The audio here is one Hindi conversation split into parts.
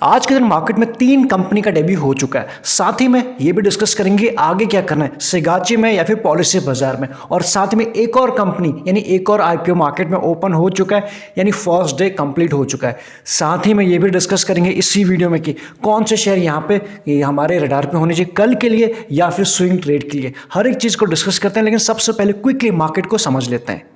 आज के दिन मार्केट में 3 कंपनी का डेब्यू हो चुका है। साथ ही में ये भी डिस्कस करेंगे आगे क्या करना है सेगाची में या फिर पॉलिसी बाजार में। और साथ में एक और कंपनी यानी एक और आईपीओ मार्केट में ओपन हो चुका है, यानी फर्स्ट डे कंप्लीट हो चुका है। साथ ही में ये भी डिस्कस करेंगे इसी वीडियो में कि कौन से शेयर यहाँ पे हमारे रडार पे होने चाहिए कल के लिए या फिर स्विंग ट्रेड के लिए। हर एक चीज़ को डिस्कस करते हैं, लेकिन सबसे पहले क्विकली मार्केट को समझ लेते हैं।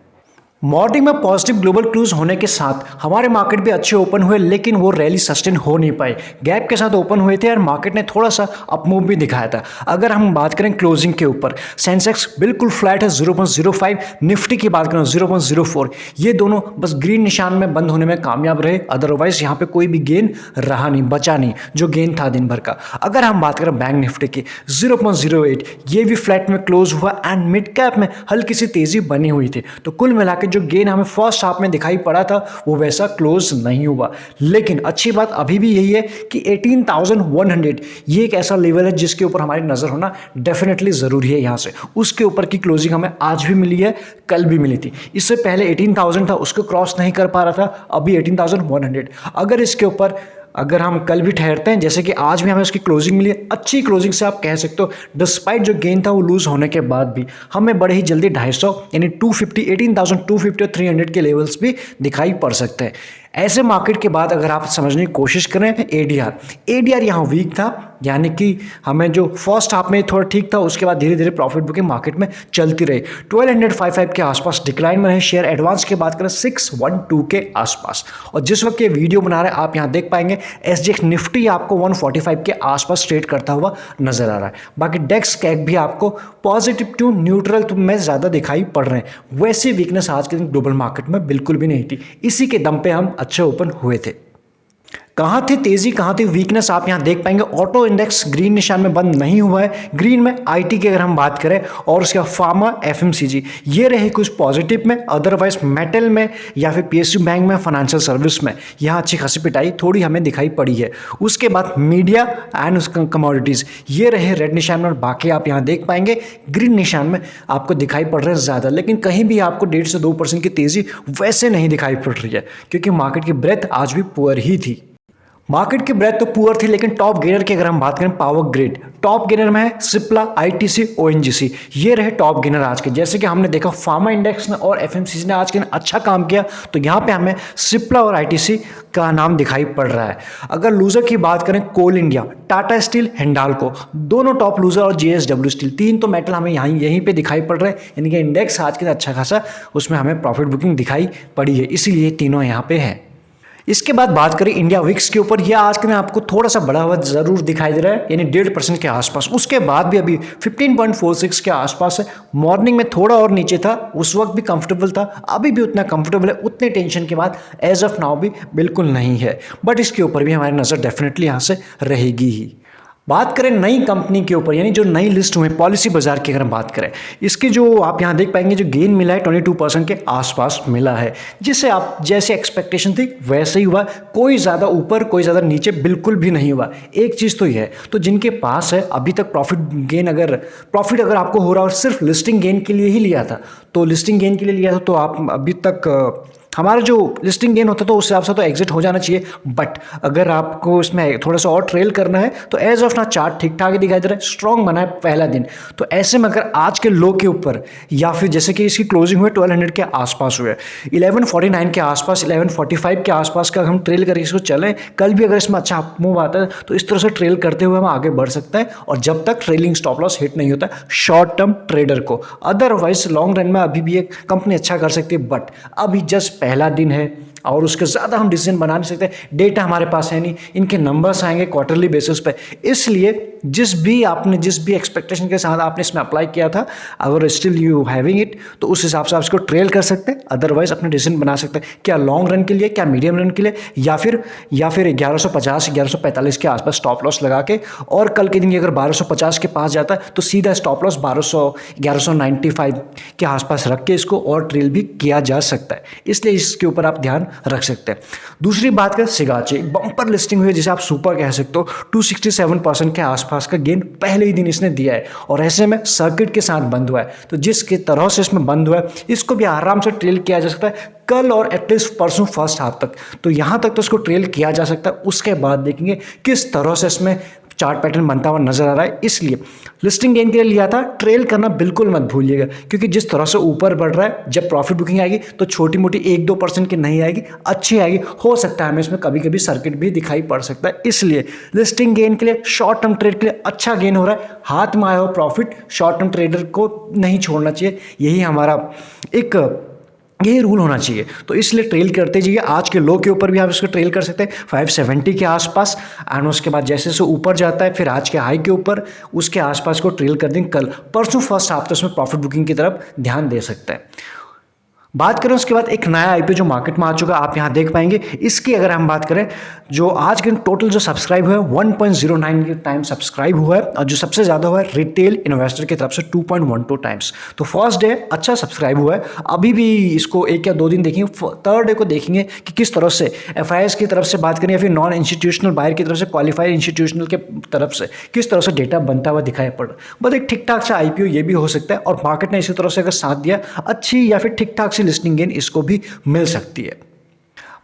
मॉर्निंग में पॉजिटिव ग्लोबल क्लूज होने के साथ हमारे मार्केट भी अच्छे ओपन हुए, लेकिन वो रैली सस्टेन हो नहीं पाई। गैप के साथ ओपन हुए थे और मार्केट ने थोड़ा सा अपमूव भी दिखाया था। अगर हम बात करें क्लोजिंग के ऊपर, सेंसेक्स बिल्कुल फ्लैट है 0.05, निफ्टी की बात करें 0.04। ये दोनों बस ग्रीन निशान में बंद होने में कामयाब रहे, अदरवाइज यहाँ पे कोई भी गेन रहा नहीं, बचा नहीं जो गेन था दिन भर का। अगर हम बात करें बैंक निफ्टी की 0.08, ये भी फ्लैट में क्लोज हुआ एंड मिड कैप में हल्की सी तेजी बनी हुई थी। तो कुल मिला के जो गेन हमें फर्स्ट हाफ में दिखाई पड़ा था वो वैसा क्लोज नहीं हुआ। लेकिन अच्छी बात अभी भी यही है कि 18,100 ये एक ऐसा लेवल है जिसके ऊपर हमारी नज़र होना डेफिनेटली ज़रूरी है। यहाँ से उसके ऊपर की क्लोजिंग हमें आज भी मिली है, कल भी मिली थी। इससे पहले 18,000 था, उसको क्रॉस नहीं कर पा रहा था, अभी 18,100। अगर इसके ऊपर अगर हम कल भी ठहरते हैं जैसे कि आज भी हमें उसकी क्लोजिंग मिली है, अच्छी क्लोजिंग से आप कह सकते हो, डिस्पाइट जो गेन था वो लूज होने के बाद भी हमें बड़े ही जल्दी 250 यानी 250 18,250 और 300 के लेवल्स भी दिखाई पड़ सकते हैं। ऐसे मार्केट के बाद अगर आप समझने की कोशिश करें एडीआर यहाँ वीक था, यानी कि हमें जो फर्स्ट हाफ में थोड़ा ठीक था, उसके बाद धीरे धीरे प्रॉफिट बुकिंग मार्केट में चलती रही। 1255 के आसपास डिक्लाइन में रहे शेयर। एडवांस की बात करें 612 के आसपास। और जिस वक्त ये वीडियो बना रहे हैं आप यहाँ देख पाएंगे एसजीएक्स निफ्टी आपको 145 के आसपास ट्रेड करता हुआ नजर आ रहा है। बाकी डेक्स कैक भी आपको पॉजिटिव टू न्यूट्रल में ज़्यादा दिखाई पड़ रहे हैं। वैसी वीकनेस आज के दिन ग्लोबल मार्केट में बिल्कुल भी नहीं थी। इसी के दम पे हम अच्छे ओपन हुए थे। कहाँ थी तेजी, कहाँ थी वीकनेस, आप यहाँ देख पाएंगे। ऑटो इंडेक्स ग्रीन निशान में बंद नहीं हुआ है। ग्रीन में आईटी की अगर हम बात करें और उसके फार्मा एफएमसीजी ये रहे कुछ पॉजिटिव में, अदरवाइज मेटल में या फिर पीएसयू बैंक में, फाइनेंशियल सर्विस में यहाँ अच्छी खासी पिटाई थोड़ी हमें दिखाई पड़ी है। उसके बाद मीडिया एंड कमोडिटीज़ ये रहे रेड निशान में, और बाकी आप यहाँ देख पाएंगे ग्रीन निशान में आपको दिखाई पड़ रहे हैं ज़्यादा, लेकिन कहीं भी आपको 1.5 से 2% की तेज़ी वैसे नहीं दिखाई पड़ रही है, क्योंकि मार्केट की ब्रेथ आज भी पुअर ही थी। मार्केट की ब्रेथ तो पुअर थी, लेकिन टॉप गेनर की अगर हम बात करें पावर ग्रिड, टॉप गेनर में है सिप्ला, आईटीसी, ओएनजीसी ये रहे टॉप गेनर आज के। जैसे कि हमने देखा फार्मा इंडेक्स ने और एफएमसीजी ने आज के दिन अच्छा काम किया, तो यहाँ पे हमें सिप्ला और आईटीसी का नाम दिखाई पड़ रहा है। अगर लूजर की बात करें कोल इंडिया, टाटा स्टील, हिंडाल्को दोनों टॉप लूजर, और जेएसडब्ल्यू स्टील, 3 तो मेटल हमें यहीं पे दिखाई पड़ रहे हैं। यानी कि इंडेक्स आज के दिन अच्छा खासा उसमें हमें प्रॉफिट बुकिंग दिखाई पड़ी है, इसीलिए तीनों यहाँ पे है। इसके बाद बात करें इंडिया विक्स के ऊपर, यह आज के दिन आपको थोड़ा सा बढ़ा हुआ जरूर दिखाई दे रहा है, यानी 1.5% के आसपास। उसके बाद भी अभी 15.46 के आसपास है। मॉर्निंग में थोड़ा और नीचे था, उस वक्त भी कंफर्टेबल था, अभी भी उतना कंफर्टेबल है, उतने टेंशन के बाद एज ऑफ नाउ भी बिल्कुल नहीं है। बट इसके ऊपर भी हमारी नज़र डेफिनेटली यहाँ से रहेगी ही। बात करें नई कंपनी के ऊपर, यानी जो नई लिस्ट हुई पॉलिसी बाजार की अगर हम बात करें, इसकी जो आप यहाँ देख पाएंगे जो गेन मिला है 22% के आसपास मिला है, जिससे आप जैसे एक्सपेक्टेशन थी वैसे ही हुआ। कोई ज़्यादा ऊपर कोई ज़्यादा नीचे बिल्कुल भी नहीं हुआ। एक चीज़ तो ये है, तो जिनके पास है अभी तक प्रॉफिट अगर आपको हो रहा है और सिर्फ लिस्टिंग गेन के लिए ही लिया था, तो लिस्टिंग गेन के लिए लिया था तो आप अभी तक हमारा जो लिस्टिंग गेन होता तो उस हिसाब से तो एग्जिट हो जाना चाहिए। बट अगर आपको इसमें थोड़ा सा और ट्रेल करना है तो एज ऑफ ना चार्ट ठीक ठाक ही दिखाई दे रहा है, स्ट्रॉन्ग बना है पहला दिन। तो ऐसे में अगर आज के लो के ऊपर या फिर जैसे कि इसकी क्लोजिंग हुई 1200 के आसपास हुए, 1149 के आसपास, 1145 के आसपास का हम ट्रेल करके इसको चलें, कल भी अगर इसमें अच्छा मूव आता है तो इस तरह से ट्रेल करते हुए हम आगे बढ़ सकते हैं। और जब तक ट्रेलिंग स्टॉप लॉस हिट नहीं होता शॉर्ट टर्म ट्रेडर को, अदरवाइज लॉन्ग रन में अभी भी एक कंपनी अच्छा कर सकती है। बट अभी जस्ट पहला दिन है और उसके ज़्यादा हम डिसीजन बना नहीं सकते, डेटा हमारे पास है नहीं, इनके नंबर्स आएंगे क्वार्टरली बेसिस पे। इसलिए जिस भी एक्सपेक्टेशन के साथ आपने इसमें अप्लाई किया था, अगर स्टिल यू हैविंग इट तो उस हिसाब से आप इसको ट्रेल कर सकते हैं, अदरवाइज अपने डिसीजन बना सकते हैं, क्या लॉन्ग रन के लिए, क्या मीडियम रन के लिए, या फिर 1150 1145 के आसपास स्टॉप लॉस लगा के। और कल के दिन अगर 1250 के पास जाता है तो सीधा स्टॉप लॉस 1195 के आसपास रख के इसको और ट्रेल भी किया जा सकता है। इसलिए इसके ऊपर आप ध्यान रख सकते हैं। दूसरी बात करें सिगाची, बम्पर लिस्टिंग हुई है जिसे आप सुपर कह सकते हो। 267% के आसपास का गेन पहले ही दिन इसने दिया है और ऐसे में सर्किट के साथ बंद हुआ है। तो जिस की तरह से इसमें बंद हुआ है इसको भी आराम से ट्रेल किया जा सकता है कल और एटलीस्ट परसों फर्स्ट हाफ तक। तो यहाँ तक तो इसको ट्रेल किया जा सकता है। उसके बाद देखेंगे किस तरह से इसमें चार्ट पैटर्न बनता हुआ नजर आ रहा है। इसलिए लिस्टिंग गेन के लिए लिया था, ट्रेल करना बिल्कुल मत भूलिएगा, क्योंकि जिस तरह से ऊपर बढ़ रहा है जब प्रॉफिट बुकिंग आएगी तो छोटी मोटी 1-2% की नहीं आएगी, अच्छी आएगी। हो सकता है हमें इसमें कभी कभी सर्किट भी दिखाई पड़ सकता है। इसलिए लिस्टिंग गेन के लिए, शॉर्ट टर्म ट्रेड के लिए अच्छा गेन हो रहा है। हाथ में आया हो प्रॉफिट शॉर्ट टर्म ट्रेडर को नहीं छोड़ना चाहिए, यही हमारा एक यही रूल होना चाहिए। तो इसलिए ट्रेल करते जाइए। आज के लो के ऊपर भी आप इसको ट्रेल कर सकते हैं 570 के आसपास, एंड उसके बाद जैसे जैसे ऊपर जाता है फिर आज के हाई के ऊपर उसके आसपास को ट्रेल कर देंगे। कल परसों फर्स्ट हाफ तो उसमें प्रॉफिट बुकिंग की तरफ ध्यान दे सकते हैं। बात करें उसके बाद एक नया आईपीओ जो मार्केट में आ चुका है, आप यहाँ देख पाएंगे। इसकी अगर हम बात करें, जो आज के टोटल जो सब्सक्राइब हुआ है 1.09 टाइम सब्सक्राइम हुआ है, और जो सबसे ज़्यादा हुआ है रिटेल इन्वेस्टर की तरफ से 2.12 टाइम्स। तो फर्स्ट डे अच्छा सब्सक्राइब हुआ है। अभी भी इसको 1 या 2 दिन देखेंगे, थर्ड डे को देखेंगे कि किस तरह से एफआईआईज की तरफ से बात करें या फिर नॉन इंस्टीट्यूशनल बायर की तरफ से, क्वालिफाइड इंस्टीट्यूशनल के तरफ से किस तरह से डेटा बनता हुआ दिखाई पड़ रहा है। बस एक ठीक ठाक सा आईपीओ ये भी हो सकता है, और मार्केट ने इसी तरह से अगर साथ दिया अच्छी या फिर ठीक ठाक सी लिस्टिंग गेन इसको भी मिल सकती है।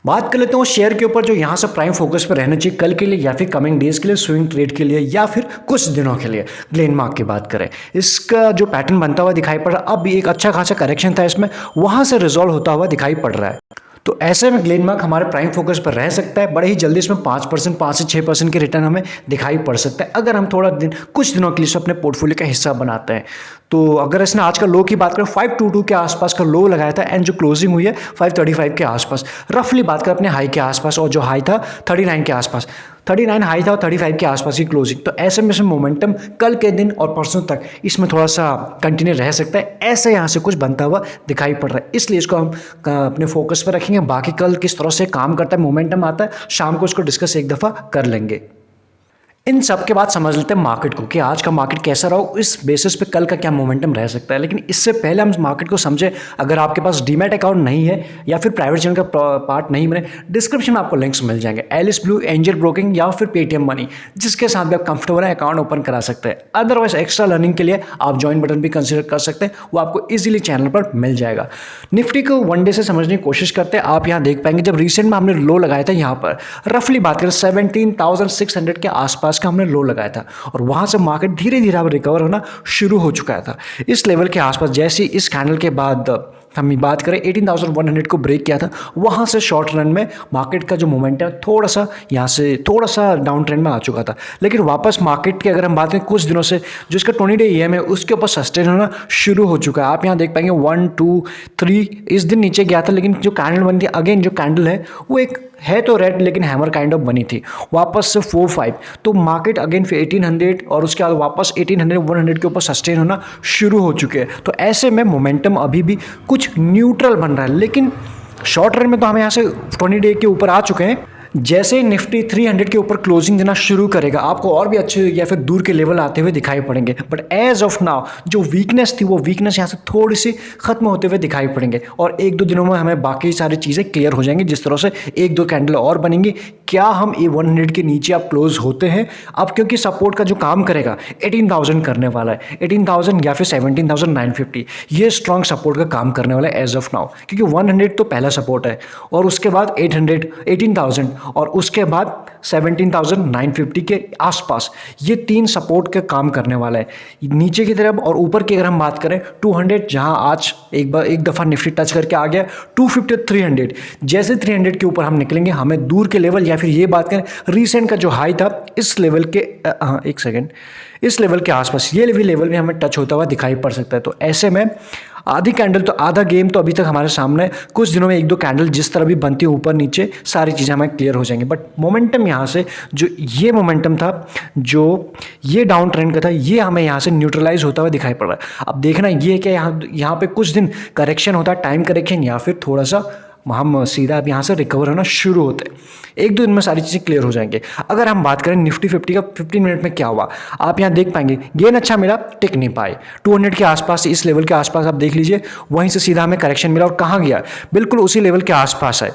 बात कर लेते हैं शेयर के ऊपर जो यहां से प्राइम फोकस पर रहना चाहिए कल के लिए या फिर कमिंग डेज के लिए, स्विंग ट्रेड के लिए या फिर कुछ दिनों के लिए। ग्लेनमार्क की बात करें, इसका जो पैटर्न बनता हुआ दिखाई पड़ रहा है, अब भी एक अच्छा खासा करेक्शन था इसमें, वहां से रिजॉल्व होता हुआ दिखाई पड़ रहा है। तो ऐसे में ग्लेनमार्क हमारे प्राइम फोकस पर रह सकता है। बड़े ही जल्दी इसमें 5 से 6% के रिटर्न हमें दिखाई पड़ सकता है अगर हम थोड़ा कुछ दिनों के लिए अपने पोर्टफोलियो का हिस्सा बनाते हैं। तो अगर इसने आज का लो की बात करें 522 के आसपास का लो लगाया था, एंड जो क्लोजिंग हुई है 535 के आसपास, रफली बात करें अपने हाई के आसपास, और जो हाई था 39 के आसपास, 39 हाई था और 35 के आसपास की क्लोजिंग। तो ऐसे में मोमेंटम कल के दिन और परसों तक इसमें थोड़ा सा कंटिन्यू रह सकता है। ऐसे यहाँ से कुछ बनता हुआ दिखाई पड़ रहा है, इसलिए इसको हम अपने फोकस पर रखेंगे। बाकी कल किस तरह से काम करता है, मोमेंटम आता है, शाम को इसको डिस्कस एक दफ़ा कर लेंगे। इन सब के बाद समझ लेते हैं मार्केट को कि आज का मार्केट कैसा रहा, इस बेसिस पे कल का क्या मोमेंटम रह सकता है। लेकिन इससे पहले हम मार्केट को समझे, अगर आपके पास डीमैट अकाउंट नहीं है या फिर प्राइवेट चैनल का पार्ट नहीं बने, डिस्क्रिप्शन में आपको लिंक्स मिल जाएंगे, एलिस ब्लू, एंजल ब्रोकिंग या फिर पेटीएम मनी, जिसके साथ भी आप कंफर्टेबल है अकाउंट ओपन करा सकते हैं। अदरवाइज एक्स्ट्रा लर्निंग के लिए आप ज्वाइन बटन भी कंसिडर कर सकते हैं, वो आपको ईजिली चैनल पर मिल जाएगा। निफ्टी को वन डे से समझने की कोशिश करते हैं। आप यहाँ देख पाएंगे जब रिसेंट में हमने लो लगाया था, यहाँ पर रफली बात करें 17,600 के आसपास का हमने लो लगाया था, और वहां से मार्केट धीरे धीरे अब रिकवर होना शुरू हो चुका था। इस लेवल के आसपास जैसे इस कैंडल के बाद हम बात करें 18,100 को ब्रेक किया था, वहां से शॉर्ट रन में मार्केट का जो मोमेंटम है थोड़ा सा यहाँ से थोड़ा सा डाउन ट्रेंड में आ चुका था। लेकिन वापस मार्केट की अगर हम बात करें कुछ दिनों से, जो इसका 20 डे EM है उसके ऊपर सस्टेन होना शुरू हो चुका है। आप यहाँ देख पाएंगे 1 2 3 इस दिन नीचे गया था, लेकिन जो कैंडल बनी थी अगेन, जो कैंडल है वो एक है तो रेड लेकिन हैमर काइंड ऑफ बनी थी, वापस से 4-5, तो मार्केट अगेन फिर 1800 और उसके बाद वापस 1800-100 के ऊपर सस्टेन होना शुरू हो चुके हैं। तो ऐसे में मोमेंटम अभी भी कुछ न्यूट्रल बन रहा है, लेकिन शॉर्ट रन में तो हम यहाँ से 20 डे के ऊपर आ चुके हैं। जैसे ही निफ्टी 300 के ऊपर क्लोजिंग देना शुरू करेगा, आपको और भी अच्छे या फिर दूर के लेवल आते हुए दिखाई पड़ेंगे। बट एज ऑफ नाउ जो वीकनेस थी, वो वीकनेस यहाँ से थोड़ी सी खत्म होते हुए दिखाई पड़ेंगे, और 1-2 दिनों में हमें बाकी सारी चीज़ें क्लियर हो जाएंगी। जिस तरह से 1-2 कैंडल और बनेंगी, क्या हम 100 के नीचे आप क्लोज होते हैं अब, क्योंकि सपोर्ट का जो काम करेगा 18,000 करने वाला है, 18,000 या फिर 17,950, ये स्ट्रॉन्ग सपोर्ट का काम करने वाला है एज ऑफ नाउ, क्योंकि 100 तो पहला सपोर्ट है, और उसके बाद 800, 18,000 और उसके बाद 17,950 के आसपास, ये 3 सपोर्ट का काम करने वाला है नीचे की तरफ। और ऊपर की अगर हम बात करें 200, जहां आज एक दफ़ा निफ्टी टच करके आ गया 250, 300, जैसे 300 के ऊपर हम निकलेंगे, हमें दूर के लेवल या फिर ये बात करें रीसेंट का जो हाई था इस लेवल के एक सेकेंड, इस लेवल के आसपास ये भी लेवल भी हमें टच होता हुआ दिखाई पड़ सकता है। तो ऐसे में आधी कैंडल तो आधा गेम तो अभी तक हमारे सामने है। कुछ दिनों में 1-2 कैंडल जिस तरह भी बनती है ऊपर नीचे, सारी चीज़ें हमें क्लियर हो जाएंगी। बट मोमेंटम यहाँ से जो ये मोमेंटम था, जो ये डाउन ट्रेंड का था, ये हमें यहाँ से न्यूट्रलाइज होता हुआ दिखाई पड़ रहा है। अब देखना ये है कि यहाँ पे कुछ दिन करेक्शन होता है, टाइम करेक्शन, या फिर थोड़ा सा हम सीधा अब यहाँ से रिकवर होना शुरू होते हैं। 1-2 दिन में सारी चीज़ें क्लियर हो जाएंगे। अगर हम बात करें निफ्टी 50 का 15 मिनट में क्या हुआ, आप यहाँ देख पाएंगे गेन अच्छा मिला, टिक नहीं पाए 200 के आसपास, इस लेवल के आसपास आप देख लीजिए, वहीं से सीधा हमें करेक्शन मिला और कहाँ गया, बिल्कुल उसी लेवल के आसपास है।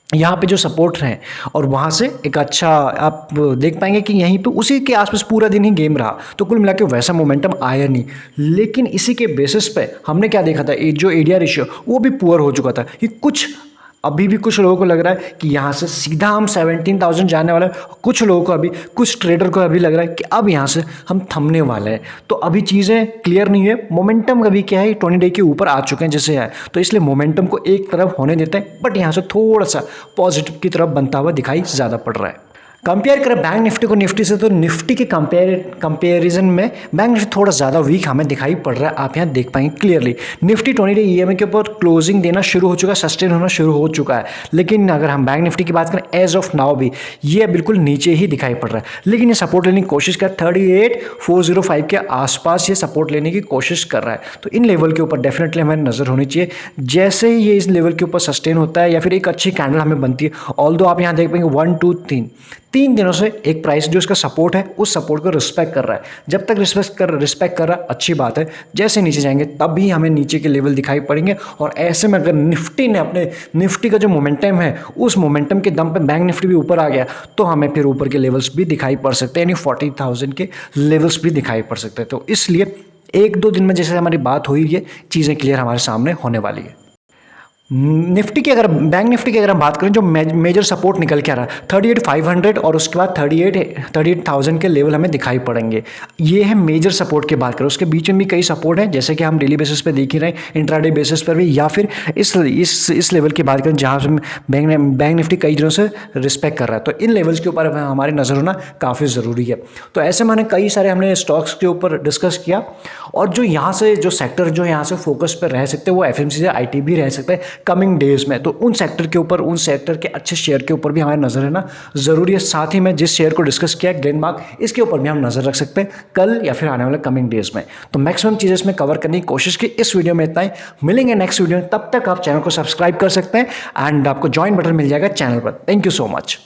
यहाँ पे जो सपोर्ट हैं और वहाँ से एक अच्छा आप देख पाएंगे कि यहीं पे उसी के आसपास पूरा दिन ही गेम रहा, तो कुल मिला के वैसा मोमेंटम आया नहीं। लेकिन इसी के बेसिस पे हमने क्या देखा था, ये जो एडीआर रेशियो वो भी पुअर हो चुका था कि कुछ अभी भी कुछ लोगों को लग रहा है कि यहाँ से सीधा हम 17,000 जाने वाला है, कुछ लोगों को अभी, कुछ ट्रेडर को अभी लग रहा है कि अब यहाँ से हम थमने वाले हैं। तो अभी चीज़ें क्लियर नहीं है, मोमेंटम अभी क्या है 20 डे के ऊपर आ चुके हैं जैसे है, तो इसलिए मोमेंटम को एक तरफ होने देते हैं, बट यहाँ से थोड़ा सा पॉजिटिव की तरफ बनता हुआ दिखाई ज़्यादा पड़ रहा है। कंपेयर करें बैंक निफ्टी को निफ्टी से, तो निफ्टी के कंपेरिजन में बैंक निफ्टी थोड़ा ज़्यादा वीक हमें दिखाई पड़ रहा है। आप यहाँ देख पाएंगे क्लियरली निफ्टी 20 डे ईएमए के ऊपर क्लोजिंग देना शुरू हो चुका है, सस्टेन होना शुरू हो चुका है। लेकिन अगर हम बैंक निफ्टी की बात करें एज ऑफ नाउ भी ये बिल्कुल नीचे ही दिखाई पड़ रहा है, लेकिन ये सपोर्ट लेने की कोशिश कर 38,405 के आसपास ये सपोर्ट लेने की कोशिश कर रहा है। तो इन लेवल के ऊपर डेफिनेटली हमें नज़र होनी चाहिए। जैसे ही ये इस लेवल के ऊपर सस्टेन होता है या फिर एक अच्छी कैंडल हमें बनती है, ऑल्दो आप यहाँ देख पाएंगे 1 2 3 दिनों से एक प्राइस जो इसका सपोर्ट है उस सपोर्ट को रिस्पेक्ट कर रहा है। जब तक रिस्पेक्ट कर रहा है अच्छी बात है, जैसे नीचे जाएंगे तब भी हमें नीचे के लेवल दिखाई पड़ेंगे। और ऐसे में अगर निफ्टी ने अपने निफ्टी का जो मोमेंटम है उस मोमेंटम के दम पे बैंक निफ्टी भी ऊपर आ गया तो हमें फिर ऊपर के लेवल्स भी दिखाई पड़ सकते हैं, यानी 40,000 के लेवल्स भी दिखाई पड़ सकते हैं। तो इसलिए 1-2 दिन में जैसे हमारी बात हुई है, चीज़ें क्लियर हमारे सामने होने वाली है। निफ्टी की अगर बैंक निफ्टी की अगर हम बात करें, जो मेजर सपोर्ट निकल के आ रहा है 38,500 और उसके बाद 38,000 के लेवल हमें दिखाई पड़ेंगे। ये है मेजर सपोर्ट की बात करें। उसके बीच में भी कई सपोर्ट हैं, जैसे कि हम डेली बेसिस पे देख ही रहे हैं, इंट्राडे बेसिस पर भी, या फिर इस लेवल की बात करें जहाँ से बैंक निफ्टी कई दिनों से रिस्पेक्ट कर रहा है। तो इन लेवल्स के ऊपर हमारी नज़र होना काफ़ी ज़रूरी है। तो ऐसे मैंने कई सारे हमने स्टॉक्स के ऊपर डिस्कस किया, और जो यहाँ से जो सेक्टर जो यहाँ से फोकस पर रह सकते हैं वो एफएमसीजी आईटी भी रह सकते हैं कमिंग डेज में। तो उन सेक्टर के ऊपर, उन सेक्टर के अच्छे शेयर के ऊपर भी हमारी नज़र रहना ज़रूरी है। साथ ही में जिस शेयर को डिस्कस किया ग्लेनमार्क, इसके ऊपर भी हम नज़र रख सकते हैं कल या फिर आने वाले कमिंग डेज में। तो मैक्सिमम चीज़ें इसमें कवर करने की कोशिश की। इस वीडियो में इतना ही, मिलेंगे नेक्स्ट वीडियो में। तब तक आप चैनल को सब्सक्राइब कर सकते हैं एंड आपको ज्वाइन बटन मिल जाएगा चैनल पर। Thank you so much.